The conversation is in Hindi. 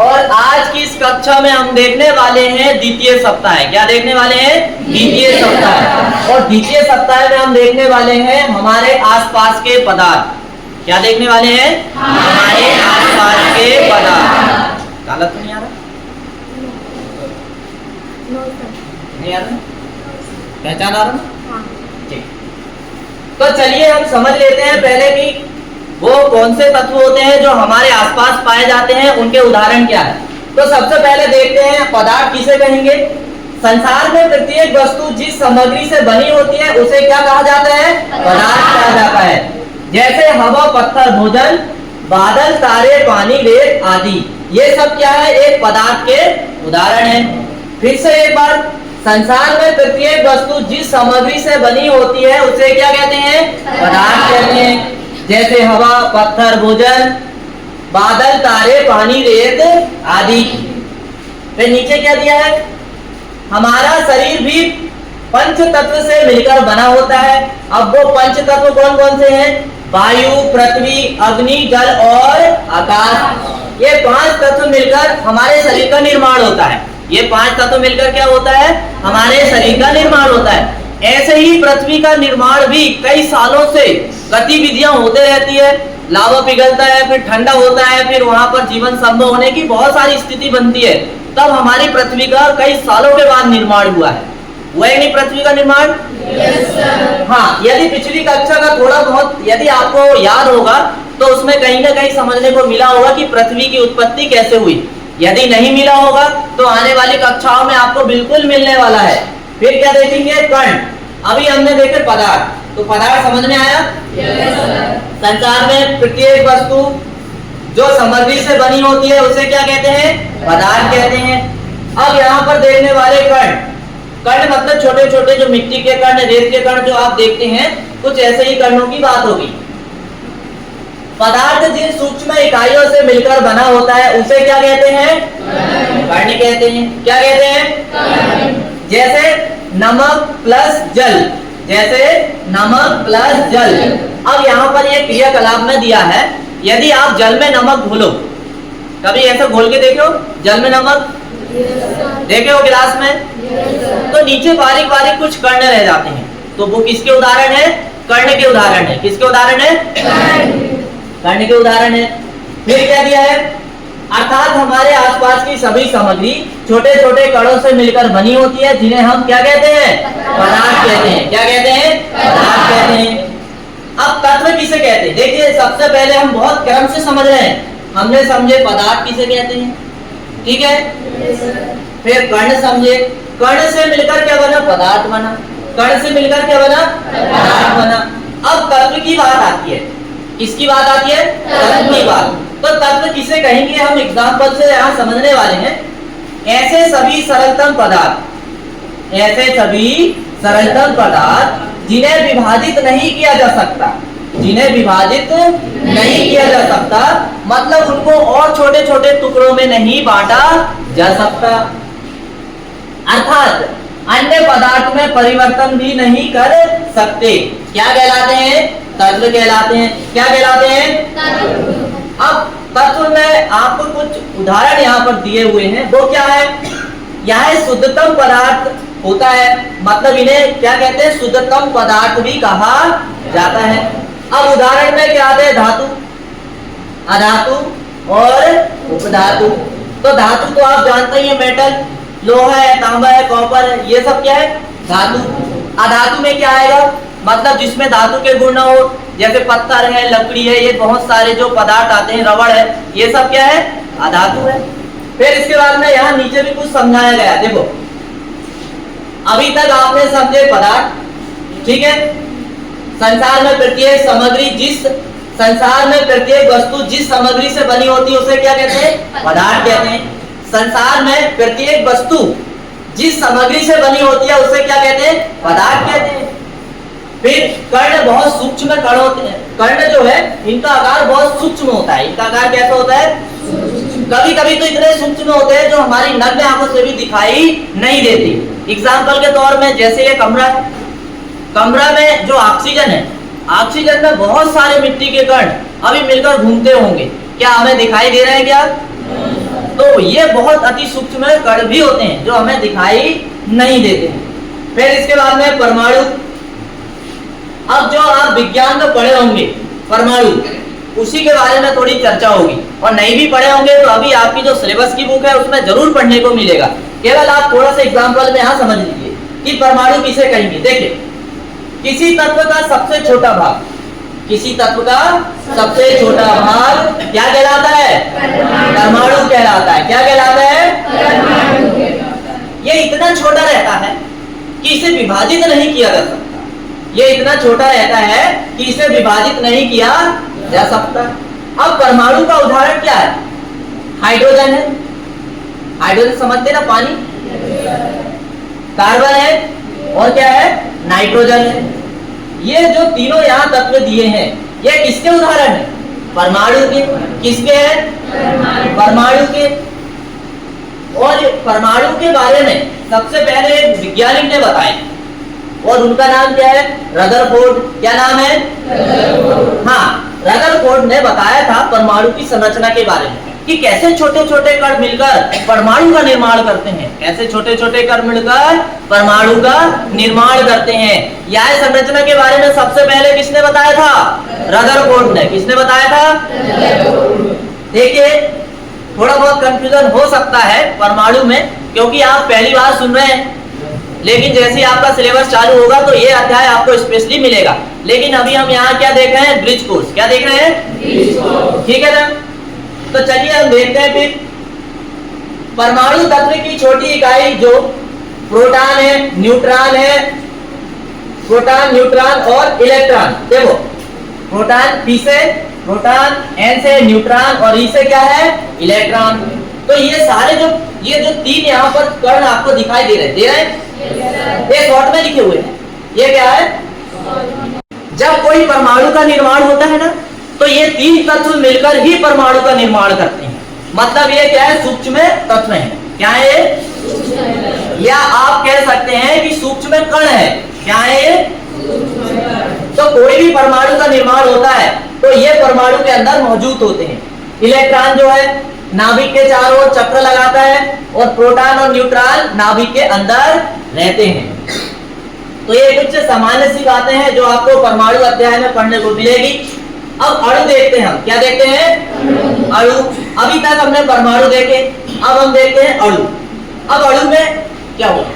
और आज की इस कक्षा में हम देखने वाले हैं द्वितीय सप्ताह। क्या देखने वाले हैं? द्वितीय सप्ताह। और द्वितीय सप्ताह में हम देखने वाले हैं हमारे आसपास के पदार्थ। क्या देखने वाले हैं? हमारे आसपास के पदार्थ। गलत तो नहीं आ रहा? नहीं आ रहा? पहचान आ रहा? ठीक। तो चलिए हम समझ लेते हैं पहले कि वो कौन से तत्व होते हैं जो हमारे आसपास पाए जाते हैं, उनके उदाहरण क्या है। तो सबसे पहले देखते हैं पदार्थ किसे कहेंगे। संसार में प्रत्येक वस्तु जिस सामग्री से बनी होती है उसे क्या कहा जाता है? पदार्थ कहा जाता है। जैसे हवा, पत्थर, भोजन, बादल, तारे, पानी, रेत आदि, ये सब क्या है? एक पदार्थ के उदाहरण है। फिर से एक बार, संसार में प्रत्येक वस्तु जिस सामग्री से बनी होती है उसे क्या कहते हैं? पदार्थ कहते हैं। जैसे हवा, पत्थर, भोजन, बादल, तारे, पानी, रेत आदि। फिर नीचे क्या दिया है? हमारा शरीर भी पंच तत्व से मिलकर बना होता है। अब वो पंच तत्व कौन कौन से हैं? वायु, पृथ्वी, अग्नि, जल और आकाश। ये पांच तत्व मिलकर हमारे शरीर का निर्माण होता है। ये पांच तत्व मिलकर क्या होता है? हमारे शरीर का निर्माण होता है। ऐसे ही पृथ्वी का निर्माण भी कई सालों से गतिविधियां होते रहती है। लावा पिघलता है, फिर ठंडा होता है, फिर वहां पर जीवन संभव होने की बहुत सारी स्थिति बनती है। तब हमारी पृथ्वी का कई सालों के बाद निर्माण हुआ है। हुआ है नहीं पृथ्वी का निर्माण? yes, sir. हाँ, यदि पिछली कक्षा का थोड़ा बहुत यदि आपको याद होगा तो उसमें कहीं ना कहीं समझने को मिला होगा कि पृथ्वी की उत्पत्ति कैसे हुई। यदि नहीं मिला होगा तो आने वाली कक्षाओं में आपको बिल्कुल मिलने वाला है। फिर क्या देखेंगे? कण। अभी हमने देखे पदार्थ, तो पदार्थ समझ में आया? yes, संसार में प्रत्येक वस्तु जो सामग्री से बनी होती है उसे क्या कहते हैं? पदार्थ कहते हैं। अब यहाँ पर देखने वाले कण, कण मतलब छोटे छोटे जो मिट्टी के कण, रेत के कण जो आप देखते हैं, कुछ ऐसे ही कणों की बात होगी। पदार्थ जिन सूक्ष्म इकाइयों से मिलकर बना होता है उसे क्या कहते हैं? कण कहते हैं। क्या कहते हैं? जैसे नमक प्लस जल, जैसे नमक प्लस जल। अब यहाँ पर ये क्रियाकलाप में दिया है, यदि आप जल में नमक घोलो, कभी ऐसा घोल के देखो जल में नमक? देखे हो गिलास में? तो नीचे बारीक बारीक कुछ कण रह जाते हैं, तो वो किसके उदाहरण है? कण के उदाहरण है। किसके उदाहरण है? कण के उदाहरण है। फिर क्या दिया है? अर्थात हमारे आसपास की सभी सामग्री छोटे छोटे कणों से मिलकर बनी होती है, जिन्हें हम क्या कहते हैं? पदार्थ कहते हैं। क्या कहते हैं? पदार्थ कहते हैं। अब तत्व किसे कहते हैं? देखिए, सबसे पहले हम बहुत क्रम से समझ रहे हैं। हमने समझे पदार्थ किसे कहते हैं, ठीक है? फिर कण समझे, कण से मिलकर क्या बना? पदार्थ बना। कण से मिलकर क्या बना? पदार्थ बना। अब तत्व की बात आती है। किसकी बात आती है? तत्व की बात। तो तत्व किसे कहेंगे हम एग्जांपल से यहाँ समझने वाले हैं। ऐसे सभी सरलतम पदार्थ, ऐसे सभी सरलतम पदार्थ जिन्हें विभाजित नहीं किया जा सकता, जिन्हें विभाजित नहीं किया जा सकता, मतलब उनको और छोटे छोटे टुकड़ों में नहीं बांटा जा सकता। अर्थात अन्य पदार्थ में परिवर्तन भी नहीं कर सकते। क्या कहलाते हैं? तत्व कहलाते हैं। क्या कहलाते हैं? अब तत्व में आपको कुछ उदाहरण यहाँ पर दिए हुए हैं। वो क्या है? यह शुद्धतम पदार्थ होता है, मतलब इन्हें क्या कहते हैं? शुद्धतम पदार्थ भी कहा जाता है। अब उदाहरण में क्या आते हैं? धातु, अधातु और उपधातु। तो धातु तो आप जानते ही हैं, मेटल, लोहा है, तांबा है, कॉपर है, ये सब क्या है? धातु। अधातु में क्या आएगा? मतलब जिसमें धातु के गुण ना हो, जैसे पत्थर है, लकड़ी है, ये बहुत सारे जो पदार्थ आते हैं, रबड़ है, ये सब क्या है? अधातु है। फिर इसके बाद में यहाँ नीचे भी कुछ समझाया गया। देखो, अभी तक आपने समझे पदार्थ, ठीक है? संसार में प्रत्येक सामग्री संसार में प्रत्येक वस्तु जिस सामग्री से बनी होती है उसे क्या कहते हैं? पदार्थ कहते हैं। संसार में प्रत्येक वस्तु जिस सामग्री से बनी होती है उसे क्या कहते हैं? पदार्थ कहते हैं। फिर कर्ण बहुत सूक्ष्म कण होते हैं। कर्ण जो है, इनका आकार बहुत सूक्ष्म होता है। इनका आकार कैसा होता है? कभी कभी तो इतने सूक्ष्म होते हैं जो हमारी नग्न आंखों से भी दिखाई नहीं देती। एग्जाम्पल के तौर में जैसे ये कमरा है, कमरा में जो ऑक्सीजन है, ऑक्सीजन में बहुत सारे मिट्टी के कण अभी मिलकर घूमते होंगे, क्या हमें दिखाई दे रहे हैं? क्या तो ये बहुत अति सूक्ष्म कण भी होते हैं जो हमें दिखाई नहीं देते हैं। फिर इसके बाद में परमाणु। अब जो आप विज्ञान में पढ़े होंगे परमाणु, उसी के बारे में थोड़ी चर्चा होगी, और नहीं भी पढ़े होंगे तो अभी आपकी जो सिलेबस की बुक है उसमें जरूर पढ़ने को मिलेगा। केवल आप थोड़ा सा एग्जांपल में यहाँ समझ लीजिए कि परमाणु किसे कहेंगे। देखिए, किसी तत्व का सबसे छोटा भाग, किसी तत्व का सबसे छोटा भाग क्या कहलाता है? परमाणु कहलाता है। क्या कहलाता है? ये इतना छोटा रहता है कि इसे विभाजित नहीं किया जा सकता। ये इतना छोटा रहता है कि इसे विभाजित नहीं किया जा सकता। अब परमाणु का उदाहरण क्या है? हाइड्रोजन है, हाइड्रोजन समझते ना, पानी। कार्बन है, और क्या है? नाइट्रोजन है। ये जो तीनों यहाँ तत्व दिए हैं, ये किसके उदाहरण है? परमाणु के। किसके हैं? परमाणु के। और परमाणु के बारे में सबसे पहले एक वैज्ञानिक ने बताया, और उनका नाम क्या है? रदरफोर्ड। क्या नाम है? हाँ, रदरफोर्ड ने बताया था परमाणु की संरचना के बारे में कि कैसे छोटे छोटे कण मिलकर परमाणु का निर्माण करते हैं। कैसे छोटे छोटे कण मिलकर परमाणु का निर्माण करते हैं। यह संरचना के बारे में सबसे पहले किसने बताया था? रदरफोर्ड ने। किसने बताया था? देखिए, थोड़ा बहुत कंफ्यूजन हो सकता है परमाणु में, क्योंकि आप पहली बार सुन रहे हैं, लेकिन जैसे ही आपका सिलेबस चालू होगा तो ये अध्याय आपको स्पेशली मिलेगा। लेकिन अभी हम यहाँ क्या देख रहे हैं? Bridge course. क्या देख रहे हैं? ठीक है ना? तो चलिए हम देखते हैं फिर परमाणु तत्व की छोटी इकाई जो प्रोटॉन है, न्यूट्रॉन है, प्रोटॉन, न्यूट्रॉन और इलेक्ट्रॉन। देखो, प्रोटॉन पी से, प्रोटॉन एन से, न्यूट्रॉन और ई से क्या है? इलेक्ट्रॉन। तो ये सारे ये जो तीन यहाँ पर कण आपको दिखाई दे रहे हैं, ये शॉर्ट में लिखे हुए हैं। ये क्या है? जब कोई परमाणु का निर्माण होता है ना, तो ये तीन तत्व मिलकर ही परमाणु का निर्माण करते हैं। मतलब ये क्या है? सूक्ष्म तत्व है। क्या है ये? या आप कह सकते हैं कि सूक्ष्म कण है। क्या है ये? तो कोई भी परमाणु का निर्माण होता है तो ये परमाणु के अंदर मौजूद होते हैं। इलेक्ट्रॉन जो है नाभिक के चारों ओर चक्र लगाता है, और प्रोटॉन और न्यूट्रॉन नाभिक के अंदर रहते हैं। तो ये कुछ सामान्य सी बातें हैं जो आपको परमाणु अध्याय में पढ़ने को मिलेगी। अब अणु देखते हैं हम। क्या देखते हैं? अणु। अभी तक हमने परमाणु देखे, अब हम देखते हैं अणु। अब अणु में क्या होगा?